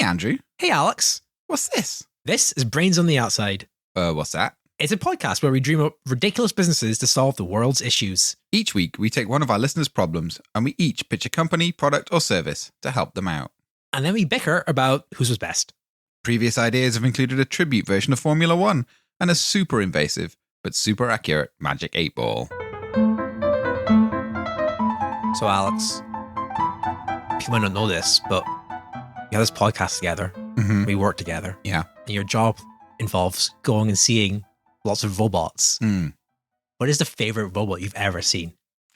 Andrew. Hey, Alex. What's this? This is Brains on the Outside. What's that? It's a podcast where we dream up ridiculous businesses to solve the world's issues. Each week, we take one of our listeners' problems and we each pitch a company, product, or service to help them out. And then we bicker about whose was best. Previous ideas have included a tribute version of Formula One and a super invasive but super accurate Magic 8 Ball. So, Alex, people might not know this, but we have this podcast together. Mm-hmm. We work together. Yeah. And your job involves going and seeing lots of robots. Mm. What is the favorite robot you've ever seen?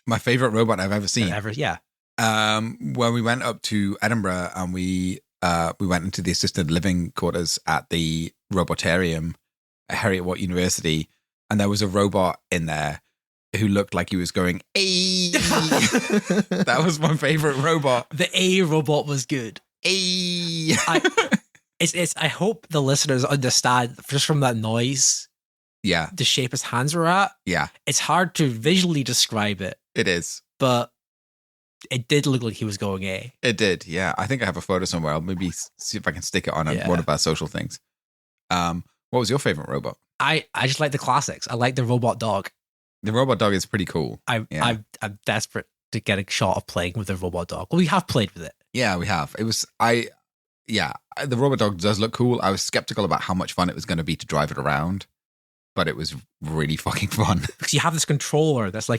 My favorite robot I've ever seen. Yeah. When we went up to Edinburgh and we went into the assisted living quarters at the Robotarium at Heriot-Watt University, and there was a robot in there who looked like he was going, "Ay!" That was my favorite robot. The A robot was good. Ay! I hope the listeners understand just from that noise. Yeah. The shape his hands were at. Yeah. It's hard to visually describe it. It is. But it did look like he was going A. It did, yeah. I think I have a photo somewhere. I'll maybe see if I can stick it on one of our social things. What was your favorite robot? I just like the classics. I like the robot dog. The robot dog is pretty cool. I'm desperate to get a shot of playing with the robot dog. Well, we have played with it. Yeah, we have. The robot dog does look cool. I was skeptical about how much fun it was going to be to drive it around, but it was really fucking fun. Because you have this controller that's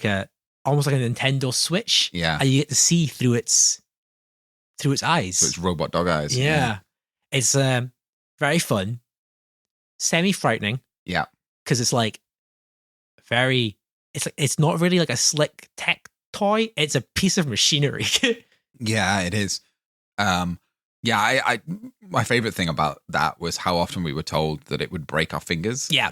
almost like a Nintendo Switch. Yeah. And you get to see through its eyes. So it's robot dog eyes. Yeah. It's very fun. Semi-frightening. Yeah. Because it's it's not really like a slick tech toy. It's a piece of machinery. Yeah, it is. I my favorite thing about that was how often we were told that it would break our fingers. Yeah.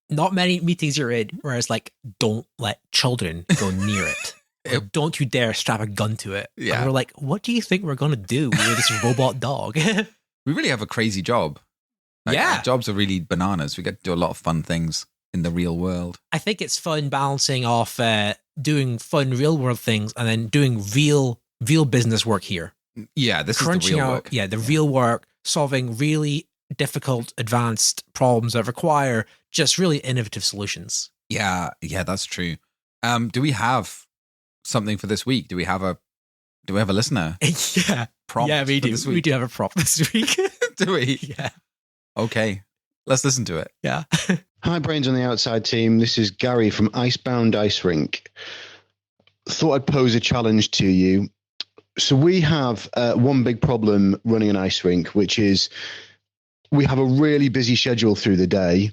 Not many meetings you're in where it's like, don't let children go near it. Or don't you dare strap a gun to it. Yeah. And we're like, what do you think we're going to do with this robot dog? We really have a crazy job. Our jobs are really bananas. We get to do a lot of fun things in the real world. I think it's fun balancing off doing fun real world things and then doing real business work here. Yeah, this Crunching is the real out, work. Yeah, real work, solving really difficult, advanced problems that require just really innovative solutions. Yeah, that's true. Do we have something for this week? Do we have a listener? Yeah. Prompt. Yeah, we do. This week? We do have a prompt this week. Do we? Yeah. Okay. Let's listen to it. Yeah. Hi, Brains on the Outside team. This is Gary from Icebound Ice Rink. Thought I'd pose a challenge to you. So we have one big problem running an ice rink, which is we have a really busy schedule through the day,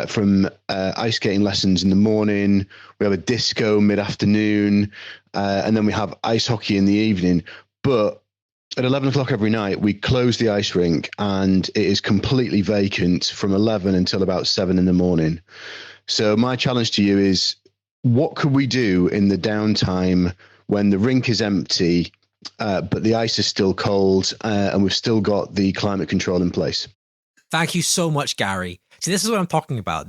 from ice skating lessons in the morning. We have a disco mid-afternoon, and then we have ice hockey in the evening. But at 11 o'clock every night, we close the ice rink and it is completely vacant from 11 until about 7 in the morning. So my challenge to you is, what could we do in the downtime when the rink is empty, but the ice is still cold, and we've still got the climate control in place? Thank you so much, Gary. See, this is what I'm talking about.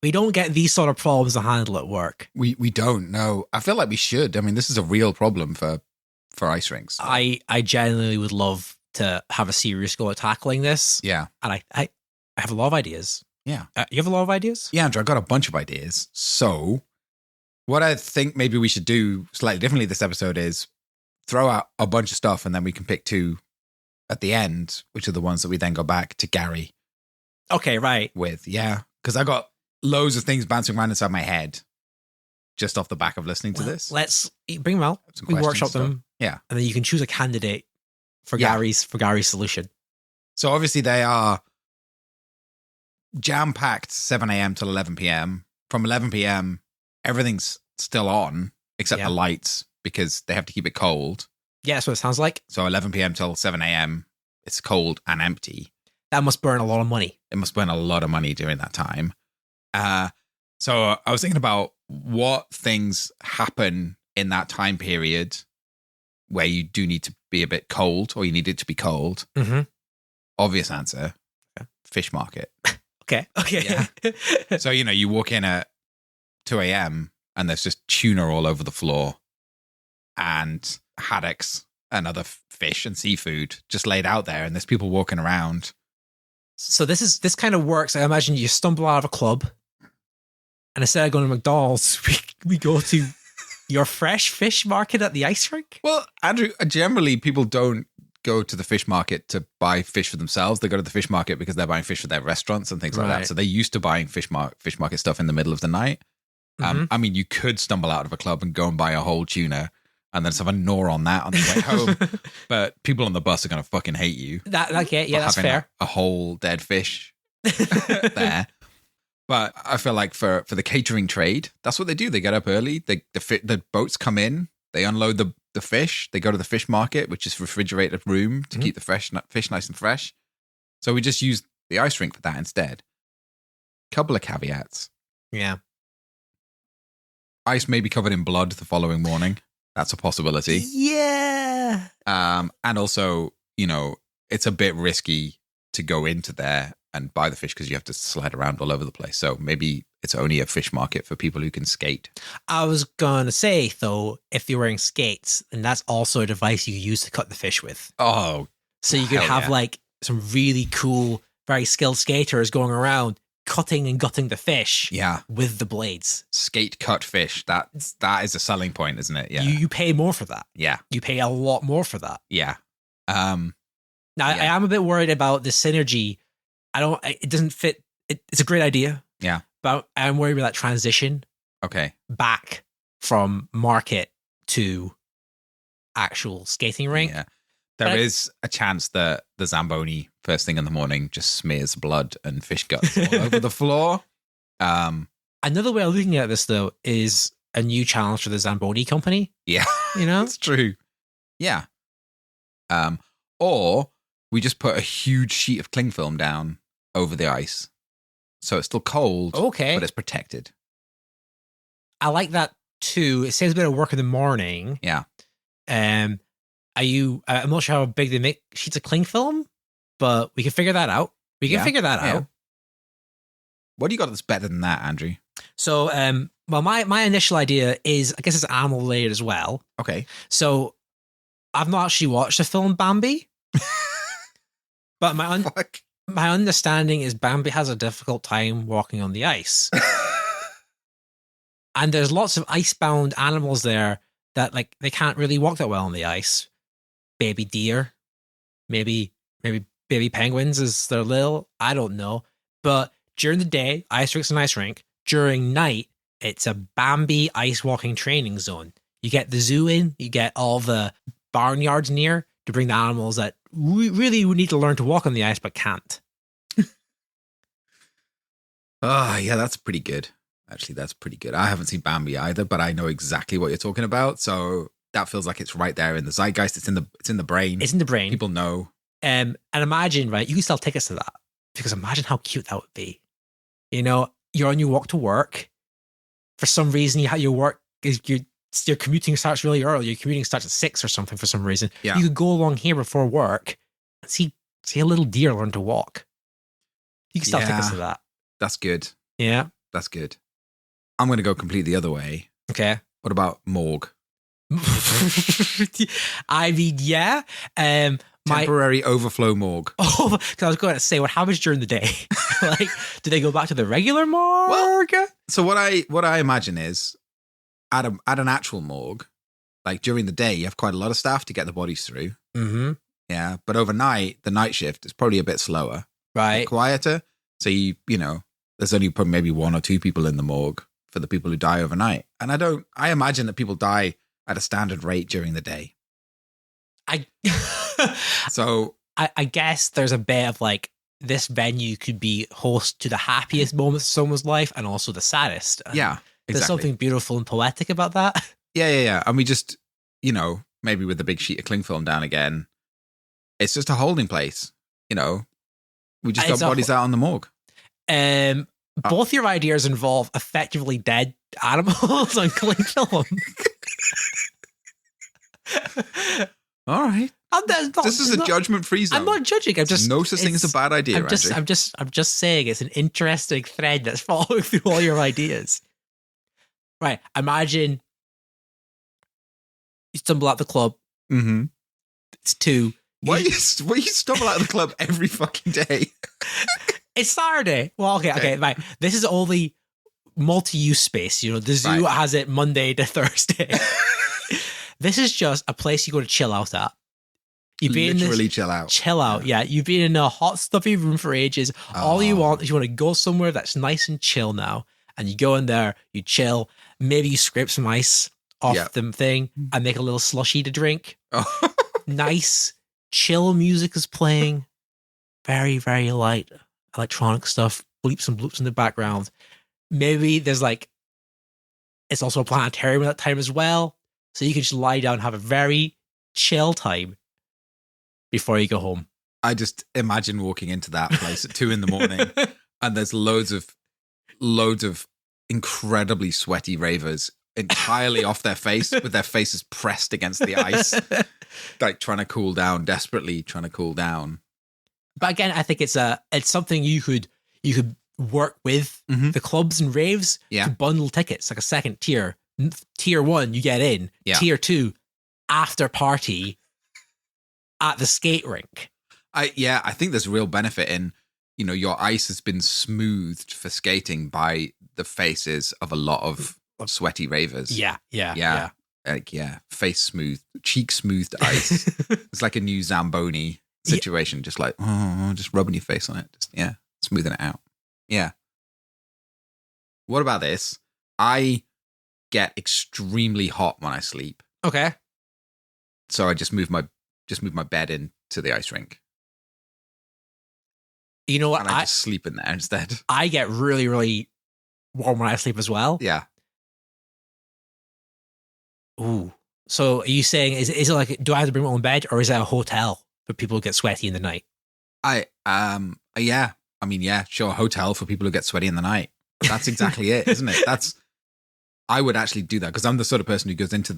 We don't get these sort of problems to handle at work. We don't know. I feel like we should. I mean, this is a real problem for ice rinks. I genuinely would love to have a serious go at tackling this. Yeah. And I have a lot of ideas. Yeah. You have a lot of ideas? Yeah, Andrew, I've got a bunch of ideas. So what I think maybe we should do slightly differently this episode is throw out a bunch of stuff and then we can pick two at the end, which are the ones that we then go back to Gary. Okay, right. With, yeah. Because I got loads of things bouncing around inside my head just off the back of listening to this. Let's bring them out. We workshop them. Yeah. And then you can choose a candidate for Gary's solution. So obviously they are jam-packed 7 a.m. till 11 p.m. From 11 p.m., everything's still on except the lights because they have to keep it cold. Yeah, that's what it sounds like. So 11 p.m. till 7 a.m., it's cold and empty. That must burn a lot of money. It must burn a lot of money during that time. So I was thinking about what things happen in that time period where you do need to be a bit cold or you need it to be cold. Mm-hmm. Obvious answer, fish market. Okay. Yeah. So, you walk in at 2 a.m. and there's just tuna all over the floor and haddocks and other fish and seafood just laid out there, and there's people walking around. So this kind of works. I imagine you stumble out of a club, and instead of going to McDonald's, we go to your fresh fish market at the ice rink. Well, Andrew, generally people don't go to the fish market to buy fish for themselves. They go to the fish market because they're buying fish for their restaurants and things like that. So they're used to buying fish market stuff in the middle of the night. I mean, you could stumble out of a club and go and buy a whole tuna and then have a gnaw on that on the way home. But people on the bus are going to fucking hate you. That's fair. A whole dead fish there. But I feel like for the catering trade, that's what they do. They get up early. The boats come in. They unload the fish. They go to the fish market, which is refrigerated room to keep the fish nice and fresh. So we just use the ice rink for that instead. Couple of caveats. Yeah. Ice may be covered in blood the following morning. That's a possibility. Yeah. And also, it's a bit risky to go into there and buy the fish because you have to slide around all over the place. So maybe it's only a fish market for people who can skate. I was going to say, though, if you're wearing skates, then that's also a device you use to cut the fish with. Oh, so you could have like some really cool, very skilled skaters going around cutting and gutting the fish with the blades. Skate cut fish. That is a selling point, isn't it? Yeah. You pay more for that. Yeah. You pay a lot more for that. Yeah. Now, I am a bit worried about the synergy. It doesn't fit. It's a great idea. Yeah. But I'm worried about that transition. Okay. Back from market to actual skating rink. Yeah. There is a chance that the Zamboni first thing in the morning just smears blood and fish guts all over the floor. Another way of looking at this, though, is a new challenge for the Zamboni company. Yeah. It's true. Yeah. Or we just put a huge sheet of cling film down over the ice. So it's still cold, but it's protected. I like that too. It saves a bit of work in the morning. Yeah. I'm not sure how big they make sheets of cling film, but we can figure that out. Figure that out. What do you got that's better than that, Andrew? So, my initial idea is, I guess it's animal related as well. Okay. So, I've not actually watched the film Bambi, but my understanding is Bambi has a difficult time walking on the ice. And there's lots of icebound animals there that they can't really walk that well on the ice. Baby deer, maybe baby penguins as they're little. I don't know. But during the day, ice rink's an ice rink. During night, it's a Bambi ice walking training zone. You get the zoo in, you get all the barnyards near to bring the animals that really would need to learn to walk on the ice but can't. Yeah, that's pretty good. Actually, that's pretty good. I haven't seen Bambi either, but I know exactly what you're talking about. So that feels like it's right there in the zeitgeist. It's in the brain. It's in the brain. People know. And imagine, right? You can sell tickets to that because imagine how cute that would be. You're on your walk to work. For some reason, your work is your commuting starts really early. Your commuting starts at 6 or something for some reason. Yeah. You could go along here before work and see a little deer learn to walk. You can sell tickets to that. That's good. Yeah. That's good. I'm going to go completely the other way. Okay. What about morgue? I mean, yeah. Temporary overflow morgue. Oh, because I was going to say, what happens during the day? Do they go back to the regular morgue? Well, so what I imagine is at an actual morgue, like during the day, you have quite a lot of staff to get the bodies through. Mm-hmm. Yeah, but overnight, the night shift is probably a bit slower, right? Quieter. So there's only probably maybe 1 or 2 people in the morgue for the people who die overnight, and I imagine that people die at a standard rate during the day. So I guess there's a bit of this venue could be host to the happiest moments of someone's life and also the saddest. Yeah, exactly. There's something beautiful and poetic about that. Yeah. And we just, maybe with the big sheet of cling film down again, it's just a holding place. We just got bodies out on the morgue. Both your ideas involve effectively dead animals on cling film. All right. This is a judgment-free zone. I'm not judging. No such thing as a bad idea. I'm just saying it's an interesting thread that's following through all your ideas. Right. Imagine you stumble out the club. Mm-hmm. It's 2. Why you stumble out of the club every fucking day? It's Saturday. Well, okay, right. This is only multi-use space. You know, the zoo has it Monday to Thursday. This is just a place you go to chill out at. You've been literally chill out. Chill out, yeah. You've been in a hot, stuffy room for ages. All you want is you want to go somewhere that's nice and chill now. And you go in there, you chill. Maybe you scrape some ice off the thing and make a little slushy to drink. Nice, chill music is playing. Very, very light electronic stuff. Bleeps and bloops in the background. Maybe there's it's also a planetarium at that time as well. So you can just lie down and have a very chill time before you go home. I just imagine walking into that place at 2 a.m. and there's loads of incredibly sweaty ravers entirely off their face with their faces pressed against the ice, like trying to cool down, desperately trying to cool down. But again, I think it's something you could work with the clubs and raves to bundle tickets, like a second tier. Tier 1, you get in. Yeah. Tier 2, after party at the skate rink. I think there's real benefit in, your ice has been smoothed for skating by the faces of a lot of sweaty ravers. Yeah. Face smooth, cheek smoothed ice. It's like a new Zamboni situation, just like, just rubbing your face on it. Just, smoothing it out. Yeah. What about this? I get extremely hot when I sleep. Okay. So I just move my bed into the ice rink. You know what? And I just sleep in there instead. I get really, really warm when I sleep as well. Yeah. Ooh. So are you saying, is it like, do I have to bring my own bed, or is it a hotel for people who get sweaty in the night? Yeah. I mean, yeah, sure. Hotel for people who get sweaty in the night. That's exactly it, isn't it? I would actually do that because I'm the sort of person who goes into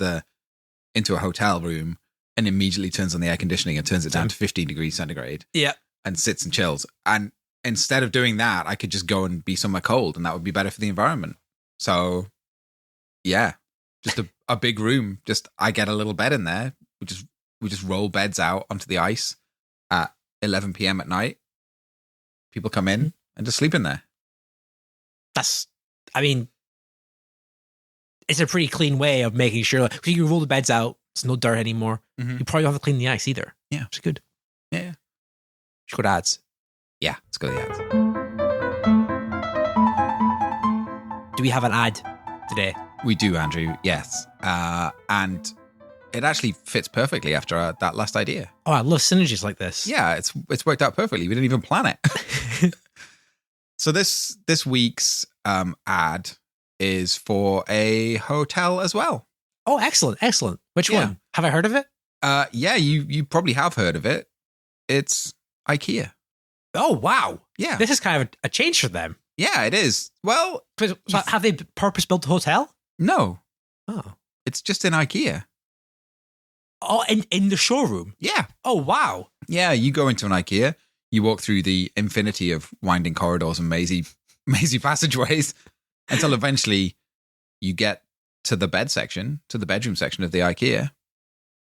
a hotel room and immediately turns on the air conditioning and turns it down to 15 degrees centigrade. Yeah. And sits and chills. And instead of doing that, I could just go and be somewhere cold, and that would be better for the environment. So, yeah, just a big room. Just I get a little bed in there. We just roll beds out onto the ice at 11 p.m. at night. People come in and just sleep in there. It's a pretty clean way of making sure, because you roll the beds out, it's no dirt anymore. You probably don't have to clean the ice either. Yeah. Which is good. Yeah. Should go to ads. Yeah, let's go to the ads. Do we have an ad today? We do, Andrew. Yes. And it actually fits perfectly after that last idea. Oh, I love synergies like this. Yeah, it's worked out perfectly. We didn't even plan it. So this week's ad is for a hotel as well. Oh, excellent. Which one? Have I heard of it? Yeah, you probably have heard of it. It's IKEA. Oh, wow. Yeah. This is kind of a change for them. Yeah, it is. Well, so have they purpose-built the hotel? No. Oh. It's just in IKEA. Oh, in the showroom? Yeah. Oh, wow. Yeah, you go into an IKEA, you walk through the infinity of winding corridors and mazy passageways until eventually you get to the bedroom section of the IKEA,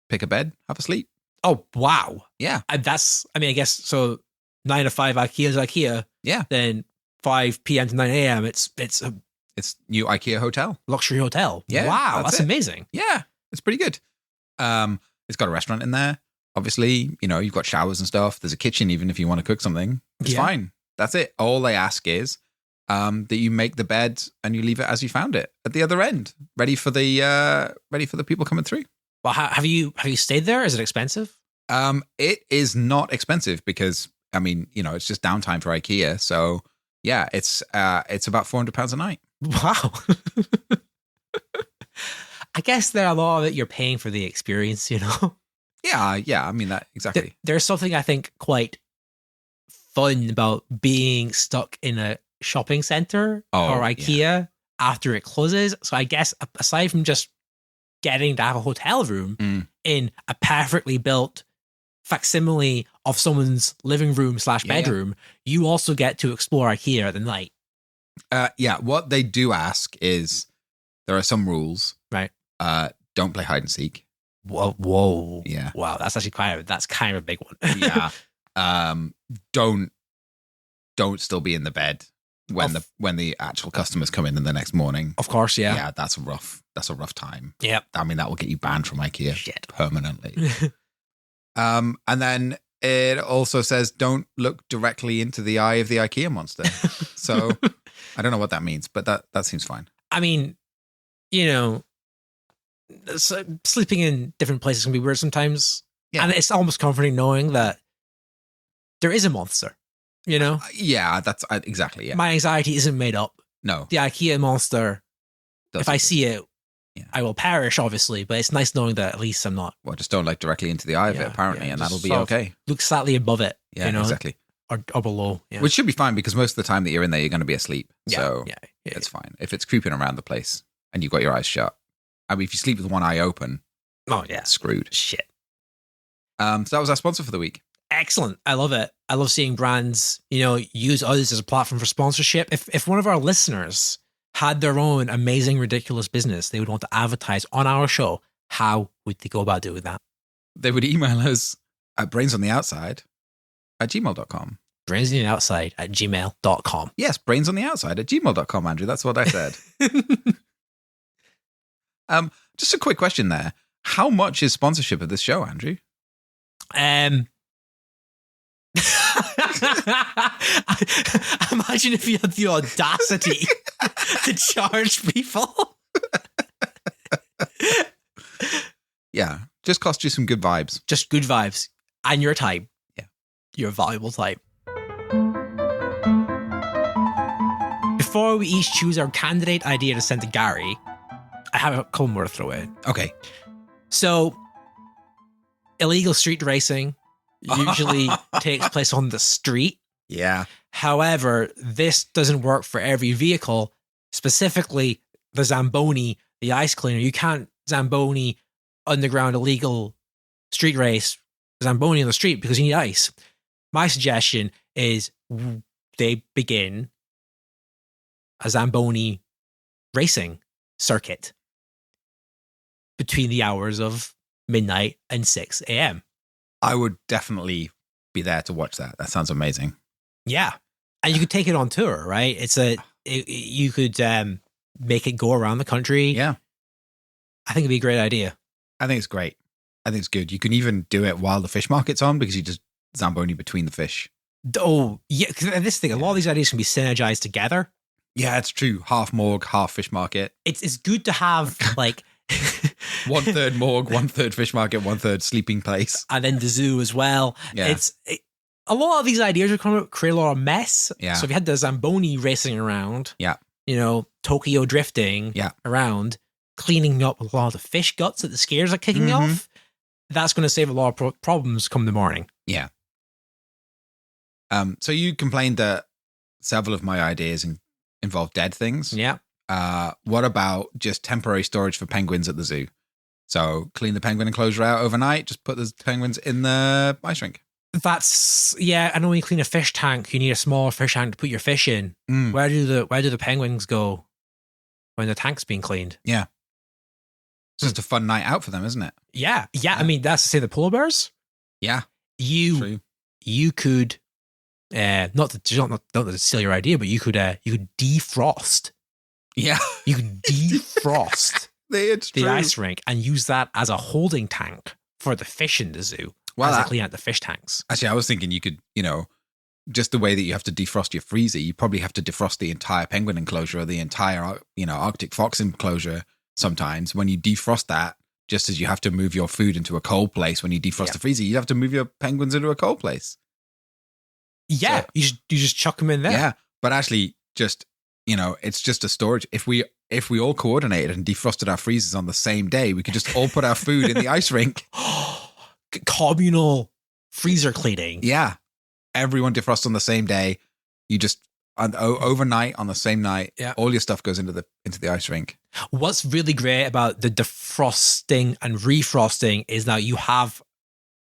pick a bed, have a sleep. Oh, wow. Yeah. I guess, so 9 to 5 IKEA is IKEA. Yeah. Then 5 p.m. to 9 a.m. It's a new IKEA hotel. Luxury hotel. Yeah. Wow, that's amazing. Yeah, it's pretty good. It's got a restaurant in there. Obviously, you've got showers and stuff. There's a kitchen even if you want to cook something. It's fine. That's it. All they ask is that you make the bed and you leave it as you found it at the other end, ready for the people coming through. Well, have you stayed there? Is it expensive? It is not expensive because it's just downtime for IKEA. So yeah, it's about £400 a night. Wow. I guess there a lot of it you're paying for the experience, Yeah. That exactly. There's something I think quite fun about being stuck in a shopping center or IKEA after it closes. So I guess aside from just getting to have a hotel room in a perfectly built facsimile of someone's living room / bedroom, you also get to explore IKEA at the night. What they do ask is there are some rules. Right. Don't play hide and seek. Whoa. Yeah. Wow. That's actually kind of a big one. Yeah. Don't still be in the bed when the actual customers come in the next morning. Of course, yeah. Yeah, that's a rough time. Yep. I mean, that will get you banned from IKEA Shit. permanently. And then it also says don't look directly into the eye of the IKEA monster. So I don't know what that means, but that seems fine. I mean, sleeping in different places can be weird sometimes. Yeah. And it's almost comforting knowing that there is a monster, Yeah, that's exactly. Yeah. My anxiety isn't made up. No. The IKEA monster, if I see it, I will perish, obviously, but it's nice knowing that at least I'm not. Well, just don't look directly into the eye of it, apparently, and that'll be okay. Look slightly above it. Yeah, exactly. Or below. Yeah. Which should be fine because most of the time that you're in there, you're going to be asleep. Yeah, so it's fine. If it's creeping around the place and you've got your eyes shut. I mean, if you sleep with one eye open, screwed. Shit. So that was our sponsor for the week. Excellent. I love it. I love seeing brands, use us as a platform for sponsorship. If one of our listeners had their own amazing, ridiculous business they would want to advertise on our show, how would they go about doing that? They would email us at brainsontheoutside@gmail.com. brainsontheoutside@gmail.com. Yes, brainsontheoutside@gmail.com, Andrew. That's what I said. Just a quick question there. How much is sponsorship of this show, Andrew? Imagine if you had the audacity to charge people. Yeah, just cost you some good vibes. Just good vibes. And your time. Yeah. Your valuable time. Before we each choose our candidate idea to send to Gary, I have a couple more to throw in. Okay. So, illegal street racing usually takes place on the street. Yeah. However, this doesn't work for every vehicle, specifically the Zamboni, the ice cleaner. You can't Zamboni underground illegal street race Zamboni on the street because you need ice. My suggestion is they begin a Zamboni racing circuit between the hours of midnight and 6 a.m. I would definitely be there to watch that. That sounds amazing. Yeah. And you could take it on tour, right? You could make it go around the country. Yeah. I think it'd be a great idea. I think it's great. I think it's good. You can even do it while the fish market's on because you just Zamboni between the fish. Oh, yeah. This thing, a lot of these ideas can be synergized together. Yeah, it's true. Half morgue, half fish market. It's good to have like 1/3 morgue, 1/3 fish market, 1/3 sleeping place, and then the zoo as well. Yeah. A lot of these ideas are going to create a lot of mess. Yeah. So if you had the Zamboni racing around, Tokyo drifting around, cleaning up a lot of the fish guts that the scares are kicking off, that's going to save a lot of problems come the morning. Yeah. So you complained that several of my ideas involve dead things. Yeah. What about just temporary storage for penguins at the zoo? So clean the penguin enclosure out overnight, just put the penguins in the ice rink. I know when you clean a fish tank, you need a smaller fish tank to put your fish in. Where do the penguins go when the tank's being cleaned? Yeah. It's just a fun night out for them, isn't it? Yeah. I mean, that's to say the polar bears. Yeah. You could not to steal your idea, but you could defrost. Yeah. You could defrost the ice rink and use that as a holding tank for the fish in the zoo. As they clean out the fish tanks. Actually, I was thinking you could, just the way that you have to defrost your freezer, you probably have to defrost the entire penguin enclosure or the entire, Arctic fox enclosure sometimes. When you defrost that, just as you have to move your food into a cold place when you defrost the freezer, you have to move your penguins into a cold place. Yeah, so, you just chuck them in there. Yeah, but actually, just it's just a storage. If we all coordinated and defrosted our freezers on the same day, we could just all put our food in the ice rink. Communal freezer cleaning. Yeah, everyone defrosts on the same day. You just overnight on the same night. Yeah, all your stuff goes into the ice rink. What's really great about the defrosting and refrosting is that you have,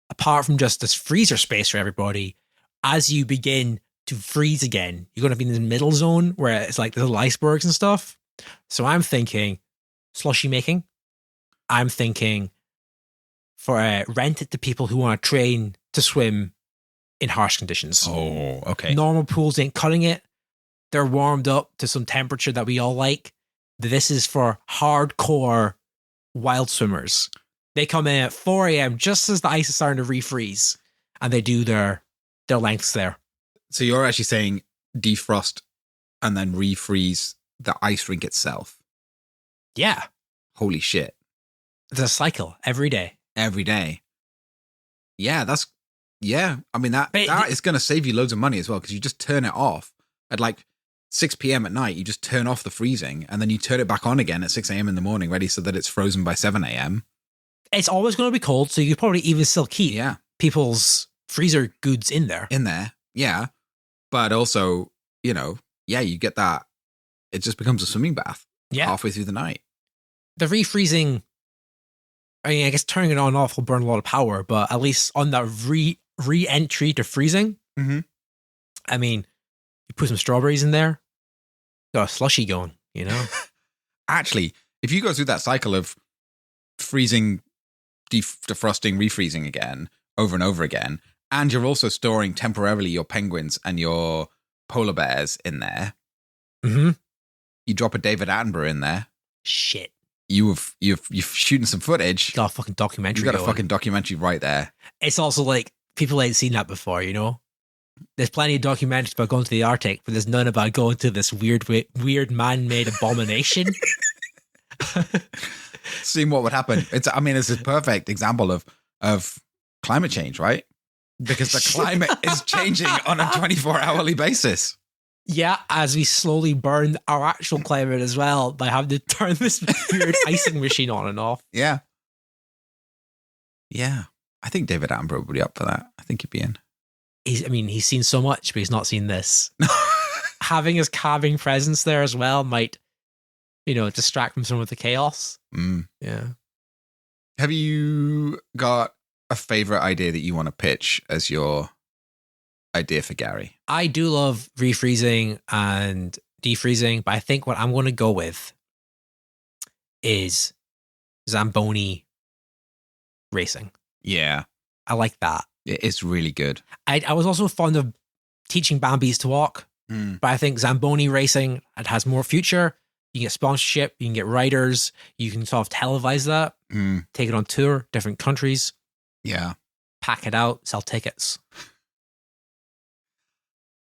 apart from just this freezer space for everybody, as you begin to freeze again, you're going to be in the middle zone where it's like the little icebergs and stuff. So I'm thinking slushy making. I'm thinking rent it to people who want to train to swim in harsh conditions. Oh, okay. Normal pools ain't cutting it. They're warmed up to some temperature that we all like. This is for hardcore wild swimmers. They come in at 4 a.m. just as the ice is starting to refreeze, and they do their lengths there. So you're actually saying defrost and then refreeze the ice rink itself? Yeah. Holy shit. It's a cycle every day. Every day. Yeah, I mean, that is going to save you loads of money as well, because you just turn it off at like 6 p.m. at night. You just turn off the freezing, and then you turn it back on again at 6 a.m. in the morning, ready so that it's frozen by 7 a.m. It's always going to be cold, so you could probably even still keep people's freezer goods in there. Yeah. But also, you get that. It just becomes a swimming bath halfway through the night. The refreezing, I mean, I guess turning it on and off will burn a lot of power, but at least on that re-entry to freezing, I mean, you put some strawberries in there, got a slushy going, Actually, if you go through that cycle of freezing, defrosting, refreezing again, over and over again, and you're also storing temporarily your penguins and your polar bears in there, you drop a David Attenborough in there. Shit. You're shooting some footage. Got a fucking documentary. You got a fucking documentary right there. It's also like, people ain't seen that before, There's plenty of documentaries about going to the Arctic, but there's none about going to this weird man-made abomination. Seeing what would happen. It's a perfect example of climate change, right? Because the climate is changing on a 24-hourly basis. Yeah, as we slowly burn our actual climate as well by having to turn this weird icing machine on and off. Yeah. Yeah. I think David Attenborough would be up for that. I think he'd be in. He's seen so much, but he's not seen this. Having his calming presence there as well might, distract from some of the chaos. Yeah. Have you got a favorite idea that you want to pitch as your idea for Gary? I do love refreezing and defreezing, but I think what I'm going to go with is Zamboni racing. Yeah. I like that. It's really good. I was also fond of teaching Bambis to walk, but I think Zamboni racing, it has more future. You can get sponsorship, you can get writers, you can sort of televise that, take it on tour, different countries. Yeah. Pack it out, sell tickets.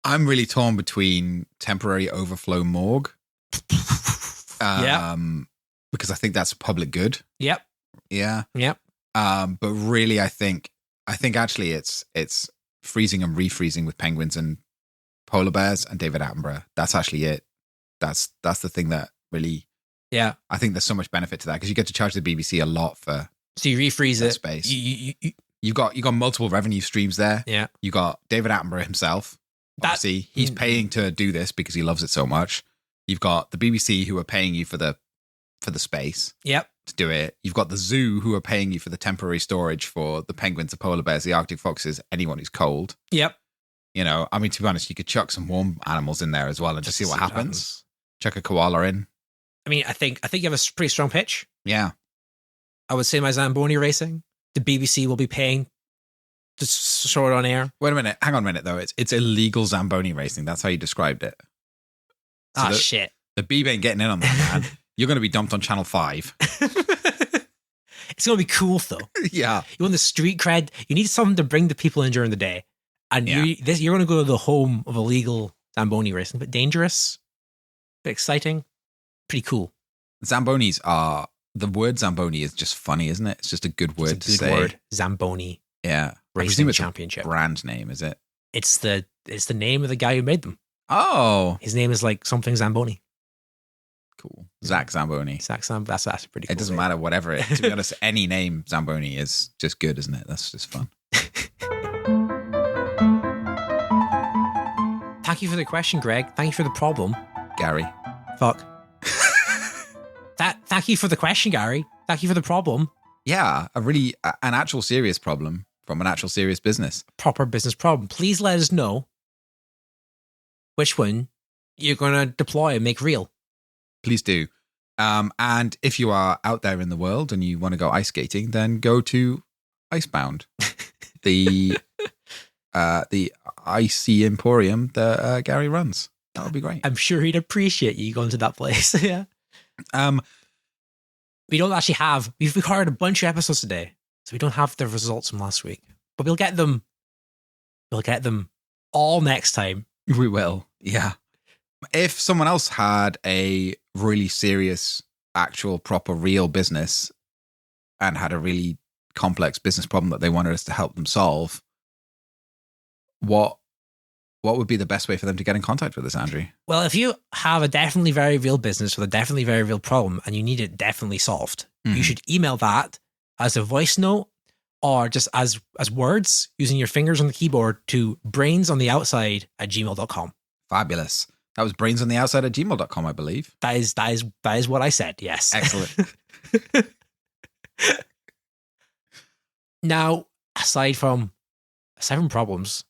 I'm really torn between temporary overflow morgue. Because I think that's a public good. Yep. Yeah. Yep. But really, I think actually it's freezing and refreezing with penguins and polar bears and David Attenborough. That's actually it. That's the thing that really. Yeah. I think there's so much benefit to that because you get to charge the BBC a lot for. So you refreeze it. Space. You got multiple revenue streams there. Yeah. You got David Attenborough himself. Obviously, he's paying to do this because he loves it so much. You've got the BBC who are paying you for the space. Yep. To do it. You've got the zoo who are paying you for the temporary storage for the penguins, the polar bears, the Arctic foxes, anyone who's cold. Yep. To be honest, you could chuck some warm animals in there as well and just see what happens. Chuck a koala in. I think you have a pretty strong pitch. Yeah. I would say my Zamboni racing, the BBC will be paying to show it on air. Wait a minute. Hang on a minute, though. It's illegal Zamboni racing. That's how you described it. So shit. The Beeb ain't getting in on that, man. You're going to be dumped on Channel 5. It's going to be cool, though. Yeah. You want the street cred. You need something to bring the people in during the day. And you're going to go to the home of illegal Zamboni racing. But dangerous, but exciting, pretty cool. Zambonis are... The word Zamboni is just funny, isn't it? It's just a good word to say. Word. Zamboni. Yeah. Racing Championship. Brand name, is it? It's the name of the guy who made them. Oh. His name is like something Zamboni. Cool. Zach Zamboni. That's a pretty cool. It doesn't matter, whatever it. To be honest, any name Zamboni is just good, isn't it? That's just fun. Thank you for the question, Greg. Thank you for the problem. Gary. Fuck. Thank you for the question, Gary. Thank you for the problem. Yeah, an actual serious problem from an actual serious business. Proper business problem. Please let us know which one you're going to deploy and make real. Please do. And if you are out there in the world and you want to go ice skating, then go to Icebound, the icy emporium that Gary runs. That would be great. I'm sure he'd appreciate you going to that place. Yeah. Um, We don't actually have, we've recorded a bunch of episodes today, so we don't have the results from last week, but we'll get them all next time. we will. Yeah. If someone else had a really serious, actual, proper, real business and had a really complex business problem that they wanted us to help them solve, what would be the best way for them to get in contact with us, Andrew? Well, if you have a definitely very real business with a definitely very real problem and you need it definitely solved, you should email that as a voice note or just as words using your fingers on the keyboard to brainsontheoutside@gmail.com. Fabulous. That was brainsontheoutside@gmail.com, I believe. That is what I said. Yes. Excellent. Now, aside from problems,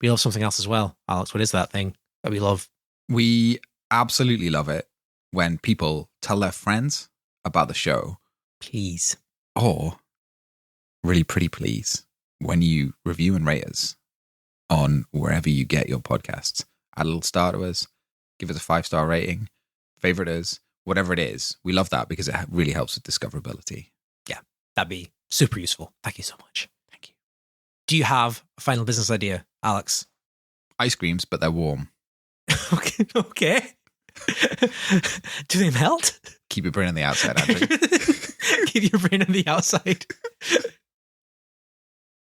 we love something else as well. Alex, what is that thing that we love? We absolutely love it when people tell their friends about the show. Please. Or, really pretty please, when you review and rate us on wherever you get your podcasts. Add a little star to us, give us a 5-star rating, favorite us, whatever it is. We love that because it really helps with discoverability. Yeah, that'd be super useful. Thank you so much. Thank you. Do you have a final business idea, Alex? Ice creams, but they're warm. Okay. Do they melt? Keep your brain on the outside, Andrew. Keep your brain on the outside.